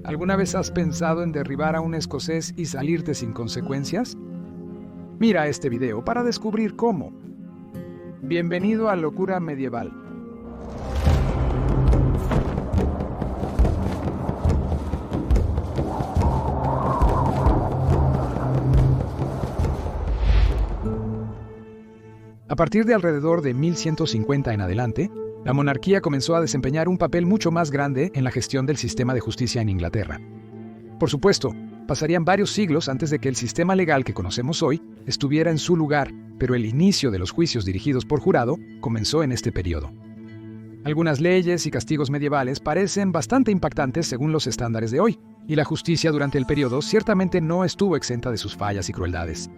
¿Alguna vez has pensado en derribar a un escocés y salirte sin consecuencias? Mira este video para descubrir cómo. Bienvenido a Locura Medieval. A partir de alrededor de 1150 en adelante, la monarquía comenzó a desempeñar un papel mucho más grande en la gestión del sistema de justicia en Inglaterra. Por supuesto, pasarían varios siglos antes de que el sistema legal que conocemos hoy estuviera en su lugar, pero el inicio de los juicios dirigidos por jurado comenzó en este periodo. Algunas leyes y castigos medievales parecen bastante impactantes según los estándares de hoy, y la justicia durante el periodo ciertamente no estuvo exenta de sus fallas y crueldades.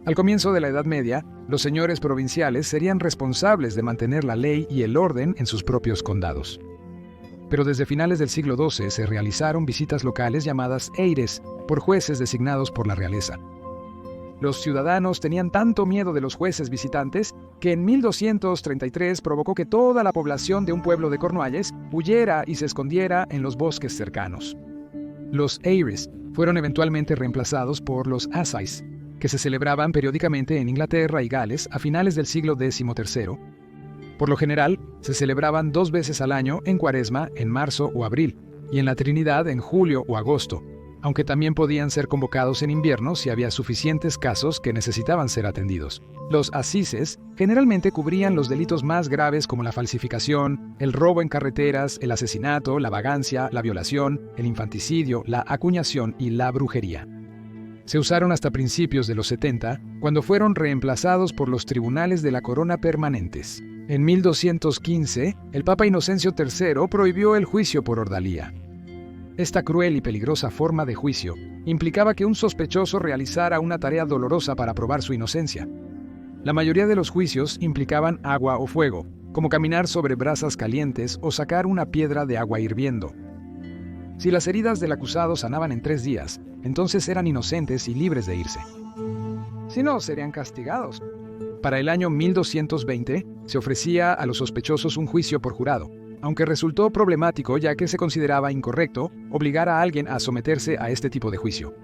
Al comienzo de la Edad Media, los señores provinciales serían responsables de mantener la ley y el orden en sus propios condados. Pero desde finales del siglo XII se realizaron visitas locales llamadas eires por jueces designados por la realeza. Los ciudadanos tenían tanto miedo de los jueces visitantes que en 1233 provocó que toda la población de un pueblo de Cornualles huyera y se escondiera en los bosques cercanos. Los eires fueron eventualmente reemplazados por los assize, que se celebraban periódicamente en Inglaterra y Gales a finales del siglo XIII. Por lo general, se celebraban 2 veces al año en Cuaresma, en marzo o abril, y en la Trinidad en julio o agosto, aunque también podían ser convocados en invierno si había suficientes casos que necesitaban ser atendidos. Los assises generalmente cubrían los delitos más graves como la falsificación, el robo en carreteras, el asesinato, la vagancia, la violación, el infanticidio, la acuñación y la brujería. Se usaron hasta principios de los 70, cuando fueron reemplazados por los tribunales de la corona permanentes. En 1215, el Papa Inocencio III prohibió el juicio por ordalía. Esta cruel y peligrosa forma de juicio implicaba que un sospechoso realizara una tarea dolorosa para probar su inocencia. La mayoría de los juicios implicaban agua o fuego, como caminar sobre brasas calientes o sacar una piedra de agua hirviendo. Si las heridas del acusado sanaban en 3 días, entonces eran inocentes y libres de irse. Si no, serían castigados. Para el año 1220, se ofrecía a los sospechosos un juicio por jurado, aunque resultó problemático ya que se consideraba incorrecto obligar a alguien a someterse a este tipo de juicio.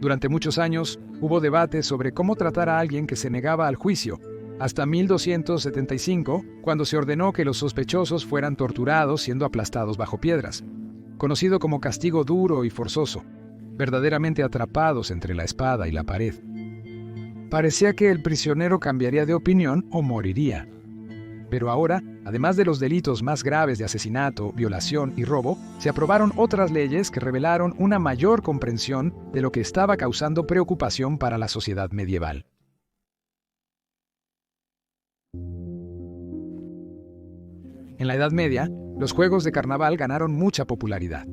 Durante muchos años, hubo debates sobre cómo tratar a alguien que se negaba al juicio, hasta 1275, cuando se ordenó que los sospechosos fueran torturados siendo aplastados bajo piedras, conocido como castigo duro y forzoso, verdaderamente atrapados entre la espada y la pared. Parecía que el prisionero cambiaría de opinión o moriría. Pero ahora, además de los delitos más graves de asesinato, violación y robo, se aprobaron otras leyes que revelaron una mayor comprensión de lo que estaba causando preocupación para la sociedad medieval. En la Edad Media, los juegos de carnaval ganaron mucha popularidad.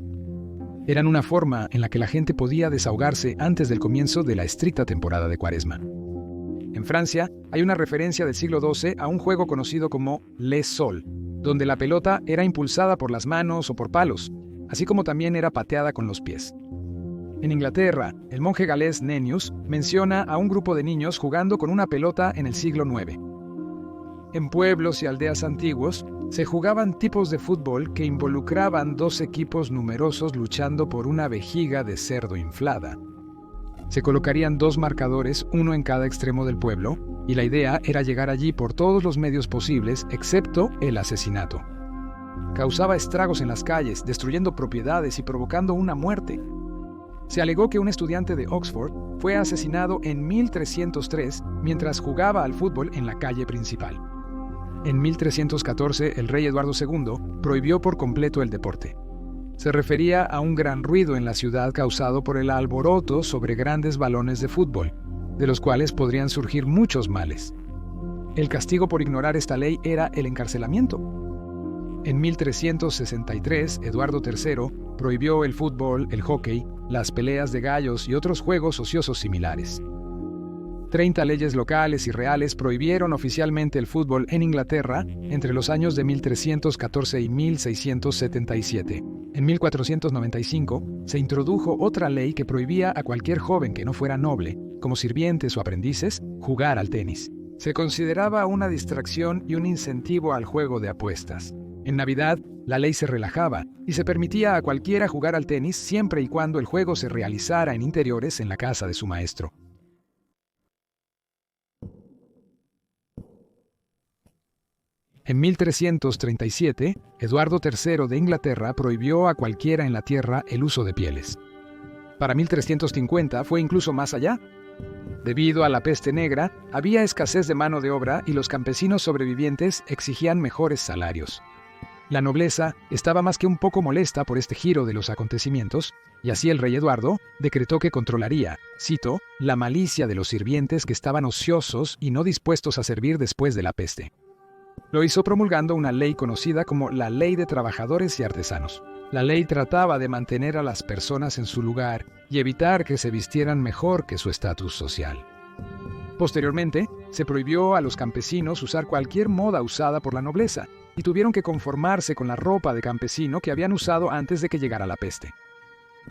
Eran una forma en la que la gente podía desahogarse antes del comienzo de la estricta temporada de Cuaresma. En Francia, hay una referencia del siglo XII a un juego conocido como Les Sols, donde la pelota era impulsada por las manos o por palos, así como también era pateada con los pies. En Inglaterra, el monje galés Nennius menciona a un grupo de niños jugando con una pelota en el siglo IX. En pueblos y aldeas antiguos, se jugaban tipos de fútbol que involucraban 2 equipos numerosos luchando por una vejiga de cerdo inflada. Se colocarían 2 marcadores, uno en cada extremo del pueblo, y la idea era llegar allí por todos los medios posibles, excepto el asesinato. Causaba estragos en las calles, destruyendo propiedades y provocando una muerte. Se alegó que un estudiante de Oxford fue asesinado en 1303 mientras jugaba al fútbol en la calle principal. En 1314, el rey Eduardo II prohibió por completo el deporte. Se refería a un gran ruido en la ciudad causado por el alboroto sobre grandes balones de fútbol, de los cuales podrían surgir muchos males. El castigo por ignorar esta ley era el encarcelamiento. En 1363, Eduardo III prohibió el fútbol, el hockey, las peleas de gallos y otros juegos ociosos similares. 30 leyes locales y reales prohibieron oficialmente el fútbol en Inglaterra entre los años de 1314 y 1677. En 1495 se introdujo otra ley que prohibía a cualquier joven que no fuera noble, como sirvientes o aprendices, jugar al tenis. Se consideraba una distracción y un incentivo al juego de apuestas. En Navidad, la ley se relajaba y se permitía a cualquiera jugar al tenis siempre y cuando el juego se realizara en interiores en la casa de su maestro. En 1337, Eduardo III de Inglaterra prohibió a cualquiera en la tierra el uso de pieles. Para 1350 fue incluso más allá. Debido a la peste negra, había escasez de mano de obra y los campesinos sobrevivientes exigían mejores salarios. La nobleza estaba más que un poco molesta por este giro de los acontecimientos, y así el rey Eduardo decretó que controlaría, cito, la malicia de los sirvientes que estaban ociosos y no dispuestos a servir después de la peste. Lo hizo promulgando una ley conocida como la Ley de Trabajadores y Artesanos. La ley trataba de mantener a las personas en su lugar y evitar que se vistieran mejor que su estatus social. Posteriormente, se prohibió a los campesinos usar cualquier moda usada por la nobleza, y tuvieron que conformarse con la ropa de campesino que habían usado antes de que llegara la peste.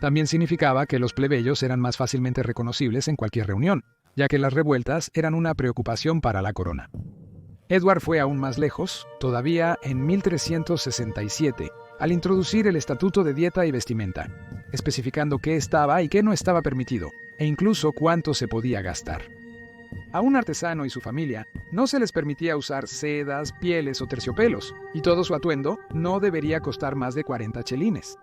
También significaba que los plebeyos eran más fácilmente reconocibles en cualquier reunión, ya que las revueltas eran una preocupación para la corona. Edward fue aún más lejos, todavía en 1367, al introducir el Estatuto de Dieta y Vestimenta, especificando qué estaba y qué no estaba permitido, e incluso cuánto se podía gastar. A un artesano y su familia no se les permitía usar sedas, pieles o terciopelos, y todo su atuendo no debería costar más de 40 chelines.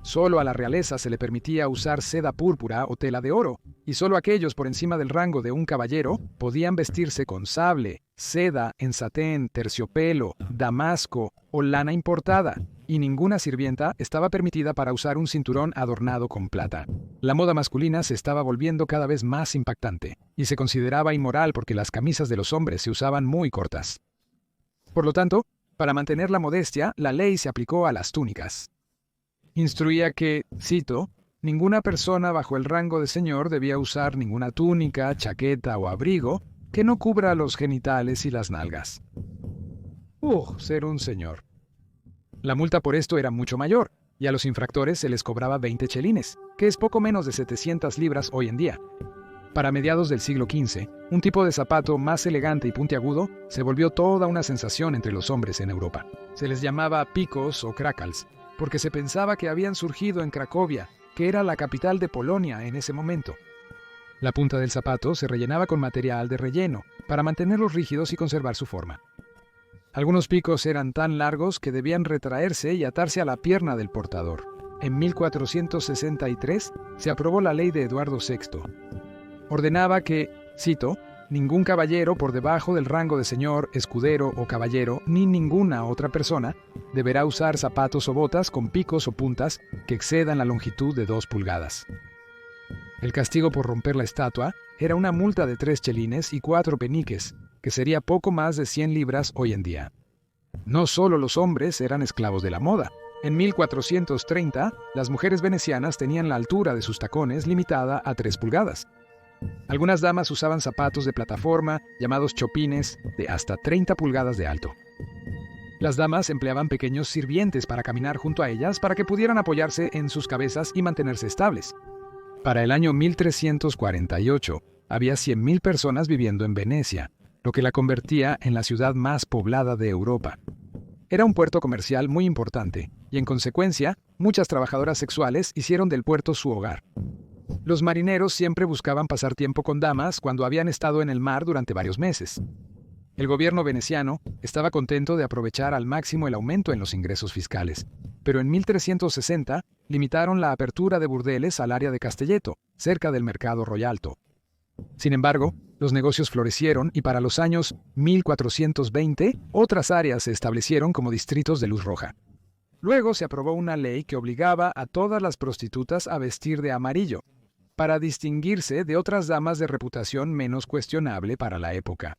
Solo a la realeza se le permitía usar seda púrpura o tela de oro, y solo aquellos por encima del rango de un caballero podían vestirse con sable, seda en satén, terciopelo, damasco o lana importada, y ninguna sirvienta estaba permitida para usar un cinturón adornado con plata. La moda masculina se estaba volviendo cada vez más impactante, y se consideraba inmoral porque las camisas de los hombres se usaban muy cortas. Por lo tanto, para mantener la modestia, la ley se aplicó a las túnicas. Instruía que, cito, ninguna persona bajo el rango de señor debía usar ninguna túnica, chaqueta o abrigo que no cubra los genitales y las nalgas. Ser un señor. La multa por esto era mucho mayor, y a los infractores se les cobraba 20 chelines, que es poco menos de 700 libras hoy en día. Para mediados del siglo XV, un tipo de zapato más elegante y puntiagudo se volvió toda una sensación entre los hombres en Europa. Se les llamaba picos o krakals, porque se pensaba que habían surgido en Cracovia, que era la capital de Polonia en ese momento. La punta del zapato se rellenaba con material de relleno, para mantenerlos rígidos y conservar su forma. Algunos picos eran tan largos que debían retraerse y atarse a la pierna del portador. En 1463 se aprobó la ley de Eduardo VI. Ordenaba que, cito, ningún caballero por debajo del rango de señor, escudero o caballero, ni ninguna otra persona, deberá usar zapatos o botas con picos o puntas que excedan la longitud de 2 pulgadas. El castigo por romper la estatua era una multa de 3 chelines y 4 peniques, que sería poco más de 100 libras hoy en día. No solo los hombres eran esclavos de la moda. En 1430, las mujeres venecianas tenían la altura de sus tacones limitada a 3 pulgadas. Algunas damas usaban zapatos de plataforma, llamados chopines, de hasta 30 pulgadas de alto. Las damas empleaban pequeños sirvientes para caminar junto a ellas para que pudieran apoyarse en sus cabezas y mantenerse estables. Para el año 1348, había 100.000 personas viviendo en Venecia, lo que la convertía en la ciudad más poblada de Europa. Era un puerto comercial muy importante, y en consecuencia, muchas trabajadoras sexuales hicieron del puerto su hogar. Los marineros siempre buscaban pasar tiempo con damas cuando habían estado en el mar durante varios meses. El gobierno veneciano estaba contento de aprovechar al máximo el aumento en los ingresos fiscales, pero en 1360 limitaron la apertura de burdeles al área de Castelletto, cerca del mercado Royalto. Sin embargo, los negocios florecieron y para los años 1420 otras áreas se establecieron como distritos de luz roja. Luego se aprobó una ley que obligaba a todas las prostitutas a vestir de amarillo, para distinguirse de otras damas de reputación menos cuestionable para la época.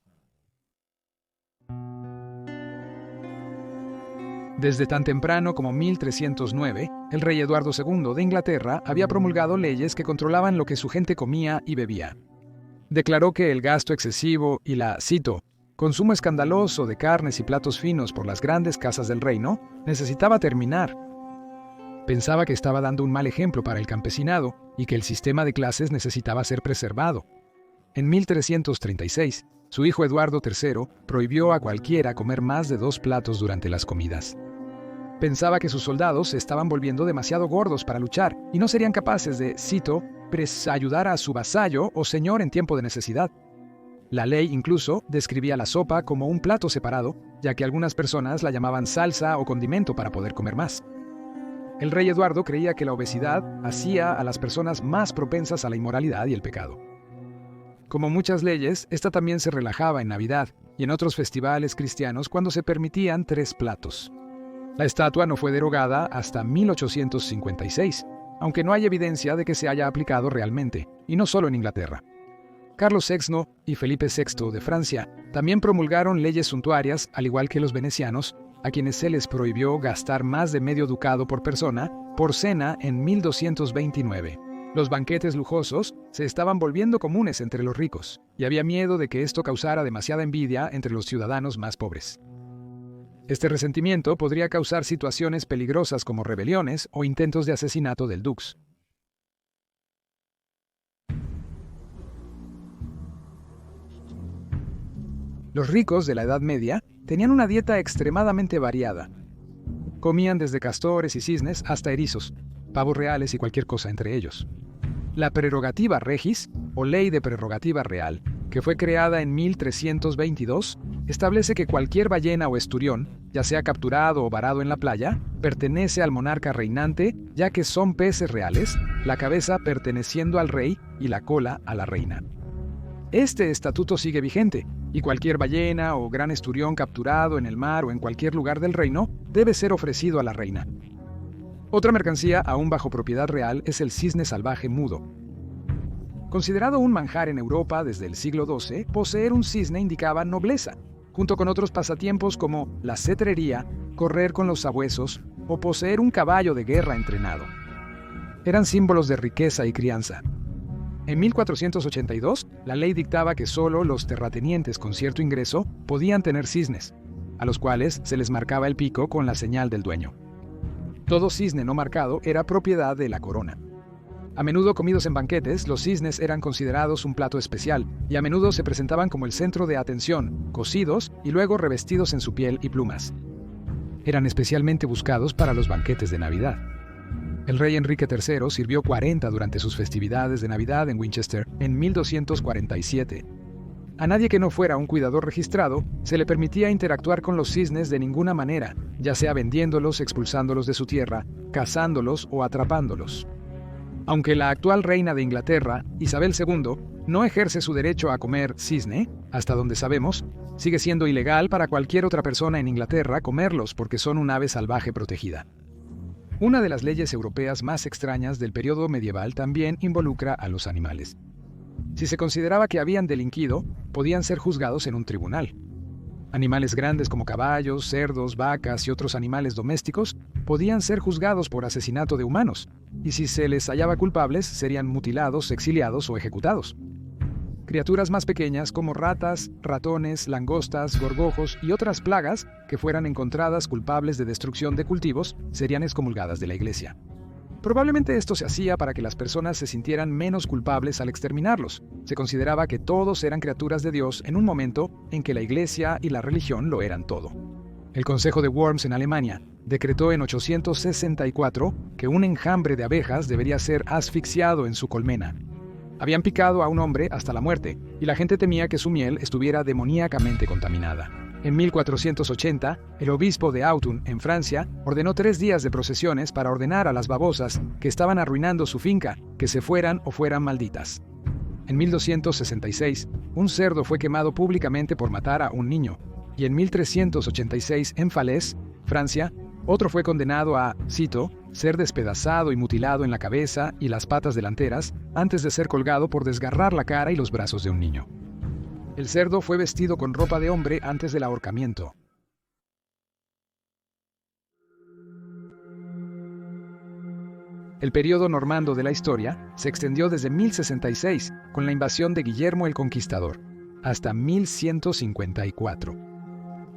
Desde tan temprano como 1309, el rey Eduardo II de Inglaterra había promulgado leyes que controlaban lo que su gente comía y bebía. Declaró que el gasto excesivo y la, cito, consumo escandaloso de carnes y platos finos por las grandes casas del reino necesitaba terminar. Pensaba que estaba dando un mal ejemplo para el campesinado y que el sistema de clases necesitaba ser preservado. En 1336, su hijo Eduardo III prohibió a cualquiera comer más de 2 platos durante las comidas. Pensaba que sus soldados se estaban volviendo demasiado gordos para luchar y no serían capaces de, cito, ayudar a su vasallo o señor en tiempo de necesidad. La ley incluso describía la sopa como un plato separado, ya que algunas personas la llamaban salsa o condimento para poder comer más. El rey Eduardo creía que la obesidad hacía a las personas más propensas a la inmoralidad y el pecado. Como muchas leyes, esta también se relajaba en Navidad y en otros festivales cristianos cuando se permitían 3 platos. La estatua no fue derogada hasta 1856, aunque no hay evidencia de que se haya aplicado realmente, y no solo en Inglaterra. Carlos VI y Felipe VI de Francia también promulgaron leyes suntuarias, al igual que los venecianos, a quienes se les prohibió gastar más de medio ducado por persona por cena en 1229. Los banquetes lujosos se estaban volviendo comunes entre los ricos, y había miedo de que esto causara demasiada envidia entre los ciudadanos más pobres. Este resentimiento podría causar situaciones peligrosas como rebeliones o intentos de asesinato del dux. Los ricos de la Edad Media tenían una dieta extremadamente variada. Comían desde castores y cisnes hasta erizos, pavos reales y cualquier cosa entre ellos. La prerrogativa regis, o ley de prerrogativa real, que fue creada en 1322, establece que cualquier ballena o esturión, ya sea capturado o varado en la playa, pertenece al monarca reinante, ya que son peces reales, la cabeza perteneciendo al rey y la cola a la reina. Este estatuto sigue vigente, y cualquier ballena o gran esturión capturado en el mar o en cualquier lugar del reino debe ser ofrecido a la reina. Otra mercancía aún bajo propiedad real es el cisne salvaje mudo. Considerado un manjar en Europa desde el siglo XII, poseer un cisne indicaba nobleza, junto con otros pasatiempos como la cetrería, correr con los sabuesos o poseer un caballo de guerra entrenado. Eran símbolos de riqueza y crianza. En 1482, la ley dictaba que solo los terratenientes con cierto ingreso podían tener cisnes, a los cuales se les marcaba el pico con la señal del dueño. Todo cisne no marcado era propiedad de la corona. A menudo comidos en banquetes, los cisnes eran considerados un plato especial y a menudo se presentaban como el centro de atención, cocidos y luego revestidos en su piel y plumas. Eran especialmente buscados para los banquetes de Navidad. El rey Enrique III sirvió 40 durante sus festividades de Navidad en Winchester en 1247. A nadie que no fuera un cuidador registrado se le permitía interactuar con los cisnes de ninguna manera, ya sea vendiéndolos, expulsándolos de su tierra, cazándolos o atrapándolos. Aunque la actual reina de Inglaterra, Isabel II, no ejerce su derecho a comer cisne, hasta donde sabemos, sigue siendo ilegal para cualquier otra persona en Inglaterra comerlos porque son un ave salvaje protegida. Una de las leyes europeas más extrañas del periodo medieval también involucra a los animales. Si se consideraba que habían delinquido, podían ser juzgados en un tribunal. Animales grandes como caballos, cerdos, vacas y otros animales domésticos podían ser juzgados por asesinato de humanos, y si se les hallaba culpables, serían mutilados, exiliados o ejecutados. Criaturas más pequeñas como ratas, ratones, langostas, gorgojos y otras plagas que fueran encontradas culpables de destrucción de cultivos serían excomulgadas de la iglesia. Probablemente esto se hacía para que las personas se sintieran menos culpables al exterminarlos. Se consideraba que todos eran criaturas de Dios en un momento en que la iglesia y la religión lo eran todo. El Consejo de Worms en Alemania decretó en 864 que un enjambre de abejas debería ser asfixiado en su colmena. Habían picado a un hombre hasta la muerte, y la gente temía que su miel estuviera demoníacamente contaminada. En 1480, el obispo de Autun, en Francia, ordenó 3 días de procesiones para ordenar a las babosas que estaban arruinando su finca que se fueran o fueran malditas. En 1266, un cerdo fue quemado públicamente por matar a un niño, y en 1386, en Falaise, Francia, otro fue condenado a, cito, ser despedazado y mutilado en la cabeza y las patas delanteras antes de ser colgado por desgarrar la cara y los brazos de un niño. El cerdo fue vestido con ropa de hombre antes del ahorcamiento. El período normando de la historia se extendió desde 1066, con la invasión de Guillermo el Conquistador, hasta 1154.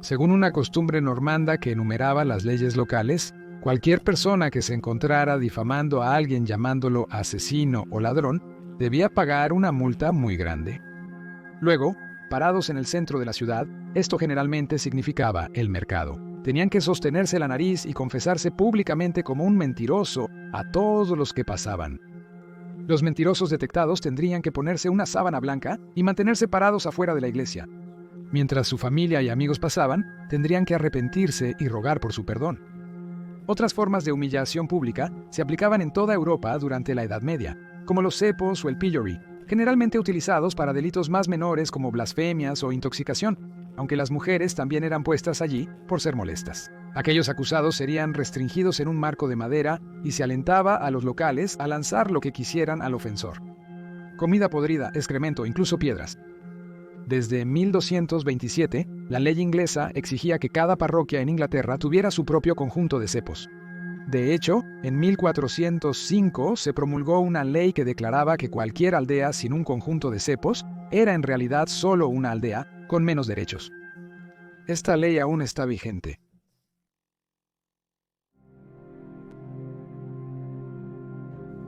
Según una costumbre normanda que enumeraba las leyes locales, cualquier persona que se encontrara difamando a alguien llamándolo asesino o ladrón debía pagar una multa muy grande. Luego, parados en el centro de la ciudad, esto generalmente significaba el mercado. Tenían que sostenerse la nariz y confesarse públicamente como un mentiroso a todos los que pasaban. Los mentirosos detectados tendrían que ponerse una sábana blanca y mantenerse parados afuera de la iglesia. Mientras su familia y amigos pasaban, tendrían que arrepentirse y rogar por su perdón. Otras formas de humillación pública se aplicaban en toda Europa durante la Edad Media, como los cepos o el pillory, generalmente utilizados para delitos más menores como blasfemias o intoxicación, aunque las mujeres también eran puestas allí por ser molestas. Aquellos acusados serían restringidos en un marco de madera y se alentaba a los locales a lanzar lo que quisieran al ofensor. Comida podrida, excremento, incluso piedras. Desde 1227, la ley inglesa exigía que cada parroquia en Inglaterra tuviera su propio conjunto de cepos. De hecho, en 1405 se promulgó una ley que declaraba que cualquier aldea sin un conjunto de cepos era en realidad solo una aldea con menos derechos. Esta ley aún está vigente.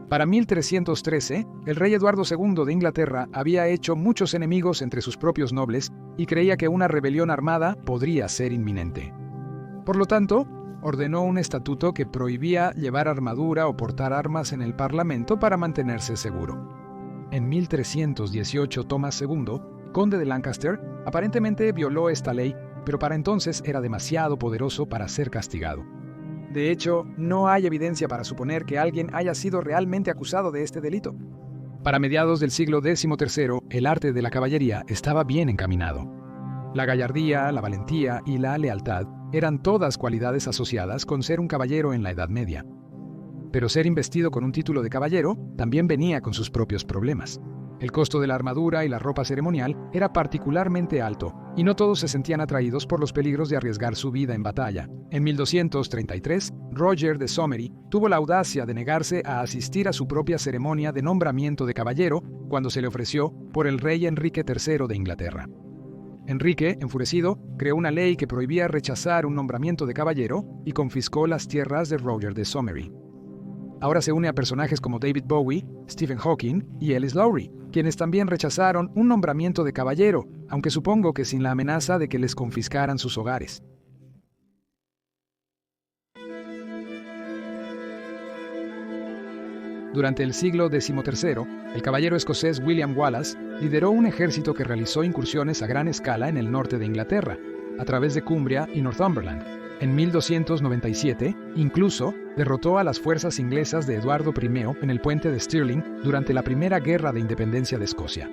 Para 1313, el rey Eduardo II de Inglaterra había hecho muchos enemigos entre sus propios nobles y creía que una rebelión armada podría ser inminente. Por lo tanto, ordenó un estatuto que prohibía llevar armadura o portar armas en el Parlamento para mantenerse seguro. En 1318, Thomas II, conde de Lancaster, aparentemente violó esta ley, pero para entonces era demasiado poderoso para ser castigado. De hecho, no hay evidencia para suponer que alguien haya sido realmente acusado de este delito. Para mediados del siglo XIII, el arte de la caballería estaba bien encaminado. La gallardía, la valentía y la lealtad eran todas cualidades asociadas con ser un caballero en la Edad Media. Pero ser investido con un título de caballero también venía con sus propios problemas. El costo de la armadura y la ropa ceremonial era particularmente alto, y no todos se sentían atraídos por los peligros de arriesgar su vida en batalla. En 1233, Roger de Somery tuvo la audacia de negarse a asistir a su propia ceremonia de nombramiento de caballero cuando se le ofreció por el rey Enrique III de Inglaterra. Enrique, enfurecido, creó una ley que prohibía rechazar un nombramiento de caballero y confiscó las tierras de Roger de Somery. Ahora se une a personajes como David Bowie, Stephen Hawking y Ellis Lowry, quienes también rechazaron un nombramiento de caballero, aunque supongo que sin la amenaza de que les confiscaran sus hogares. Durante el siglo XIII, el caballero escocés William Wallace lideró un ejército que realizó incursiones a gran escala en el norte de Inglaterra, a través de Cumbria y Northumberland. En 1297, incluso, derrotó a las fuerzas inglesas de Eduardo I en el puente de Stirling durante la Primera Guerra de Independencia de Escocia.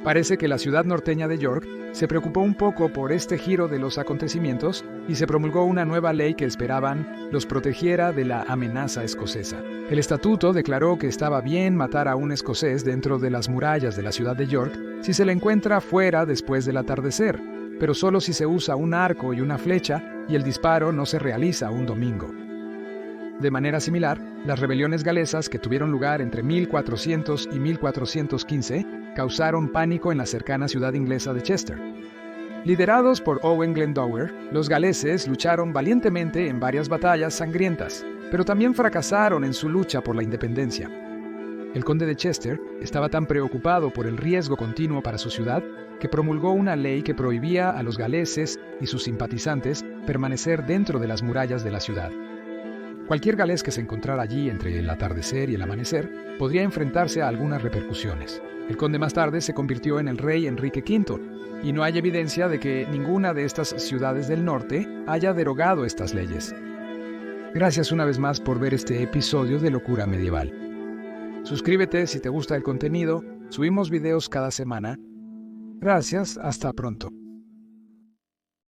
Parece que la ciudad norteña de York se preocupó un poco por este giro de los acontecimientos y se promulgó una nueva ley que esperaban los protegiera de la amenaza escocesa. El estatuto declaró que estaba bien matar a un escocés dentro de las murallas de la ciudad de York si se le encuentra fuera después del atardecer, pero solo si se usa un arco y una flecha y el disparo no se realiza un domingo. De manera similar, las rebeliones galesas que tuvieron lugar entre 1400 y 1415 causaron pánico en la cercana ciudad inglesa de Chester. Liderados por Owen Glendower, los galeses lucharon valientemente en varias batallas sangrientas, pero también fracasaron en su lucha por la independencia. El conde de Chester estaba tan preocupado por el riesgo continuo para su ciudad que promulgó una ley que prohibía a los galeses y sus simpatizantes permanecer dentro de las murallas de la ciudad. Cualquier galés que se encontrara allí entre el atardecer y el amanecer podría enfrentarse a algunas repercusiones. El conde más tarde se convirtió en el rey Enrique V, y no hay evidencia de que ninguna de estas ciudades del norte haya derogado estas leyes. Gracias una vez más por ver este episodio de Locura Medieval. Suscríbete si te gusta el contenido, subimos videos cada semana. Gracias, hasta pronto.